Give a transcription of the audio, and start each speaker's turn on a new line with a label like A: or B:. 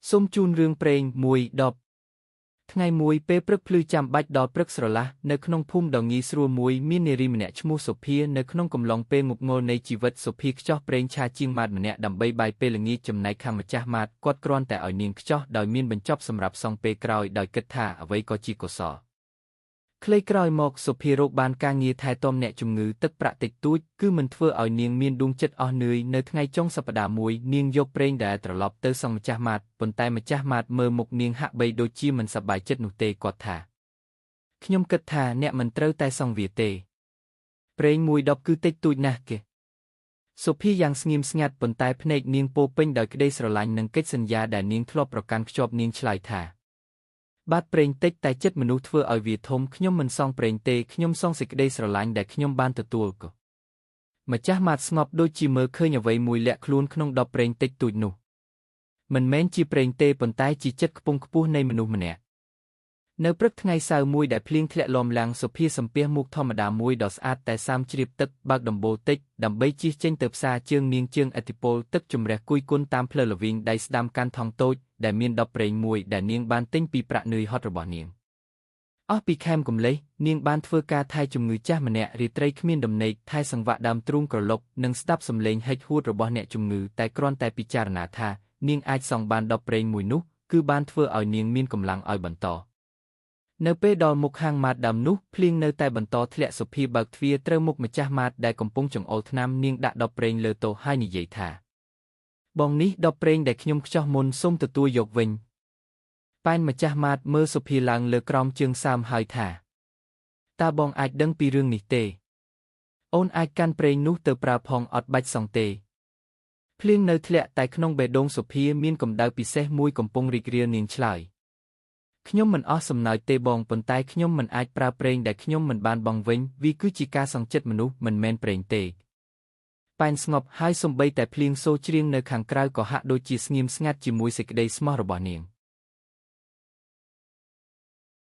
A: សូមជូនរឿងព្រេងមួយដប់ថ្ងៃមួយពេលព្រឹកភ្លឺចាំបាច់ដល់ព្រឹកស្រឡះនៅក្នុងភូមិដ៏ងាយស្រួលមួយមាននារីម្នាក់ឈ្មោះសុភានៅក្នុងកំឡុងពេលងប់ងល់នៃជីវិតសុភាខ្ចោះប្រេងឆាជាងម៉ាតម្នាក់ដើម្បីបាយពេលល្ងាចចំណែកខាងម្ចាស់ម៉ាតគាត់គ្រាន់តែឲ្យនាងខ្ចោះដោយមានបញ្ចប់សម្រាប់សងពេលក្រោយដោយគិតថាអ្វីក៏ជាកុសលខ្លីក្រោយមកសុភារកបានការងារថែទាំអ្នកជំងឺទឹកប្រាក់តិចតួចគឺមិនធ្វើឲ្យនាងមានដួងចិត្តអស់នឿយនៅថ្ងៃចុងសប្តាហ៍មួយនាងយកប្រេងដែលត្រឡប់ទៅសងម្ចាស់ម៉ាតប៉ុន្តែម្ចាស់ម៉ាតមើលមុខនាងហាក់បីដូចជាមិនសប្បាយចិត្តនោះទេគាត់ថាខ្ញុំគិតថាអ្នកមិនត្រូវតែសងវាទេប្រេងមួយដប់គឺតិចតួចណាស់គេសុភាយ៉ាងស្ងៀមស្ងាត់ប៉ុន្តែភ្នែកនាងពោពេញដោយក្តីស្រឡាញ់និងកិច្ចសន្យាដែលនាងធ្លាប់ប្រកាន់ខ្ជាប់នាងឆ្លើយថាបាទប្រេងតិចតែចិត្តមនុស្សធ្វើឲ្យវាធំខ្ញុំមិនសងប្រេងទេខ្ញុំសងសេចក្តីស្រឡាញ់ដែលខ្ញុំបានទទួលក៏ម្ចាស់ម៉ាតស្ងប់ដូចជាមើលឃើញអ្វីមួយលាក់ខ្លួនក្នុងដបប្រេងតិចតួចនោះមិនមែនជាប្រេងទេប៉ុន្តែជាចិត្តខ្ពង់ខ្ពស់នៃមនុស្សម្នាក់នៅព្រឹកថ្ងៃសៅរ៍មួយដែលភ្លៀងធ្លាក់លំលាំងសុភាសំពះមុខធម្មតាមួយដ៏ស្អាតតែសាមជ្រាបទឹកបើកដំបូលតិចដើម្បីជិះចេញទៅផ្សារជើងនាងជើងឥទ្ធិពលទឹកជំរះគួយគុណតាមផ្លូវល្វីងដៃស្ដាំកាន់ថង់តូចដែលមានដបប្រេងមួយដែលនាងបានទិញពីប្រាក់នឿយហត់របស់នាងអស់ពីខែមកំលេះនាងបានធ្វើការថែជំងឺចាស់ម្នាក់រាត្រីគ្មានដំណេកថែសង្វាក់ដើមទ្រូងក្រឡុកនិងស្ដាប់សំឡេងហិចហួតរបស់អ្នកជំងឺតែគ្រាន់តែពិចារណាថានាងអាចសងបានដបប្រេងមួយនោះគឺបានធ្វើឲ្យនាងមានកម្លាំងឲ្យបន្តនៅពេលដល់មុខហាងម៉ាតដើមនោះភ្លៀងនៅតែបន្តធ្លាក់សុភាបើកទ្វារត្រូវមុខម្ចាស់ម៉ាតដែលកំពុងចង្អុលថ្នាំនាងដាក់ដបប្រេងលើតូហើយនិយាយថាបងនេះដបប្រេងដែលខ្ញុំខ្ចោះមុនសូមទទួលយកវិញប៉ែនម្ចាស់ម៉ាតមើលសុភាឡើងលើក្រោមជើងសើមហើយថាតើបងអាចដឹងពីរឿងនេះទេអូនអាចកាន់ប្រេងនោះទៅប្រើផងអត់បាច់សងទេភ្លៀងនៅធ្លាក់តែក្នុងបេះដូងសុភាមានកម្ដៅពិសេសមួយកំពុងរីករាលនាងឆ្លើយខ្ញុំមិនអស់សំណើចទេបងប៉ុន្តែខ្ញុំមិនអាចប្រើប្រេងដែលខ្ញុំមិនបានបង់វិញវាគឺជាការសងចិត្តមនុស្សមិនមែនប្រេងទេប៉ែនស្ងប់ហើយសំបីតែភ្លៀងសូរច្រៀងនៅខាងក្រៅក៏ហាក់ដូចជាស្ងៀមស្ងាត់ជាមួយសេចក្តីស្មោះរបស់នាង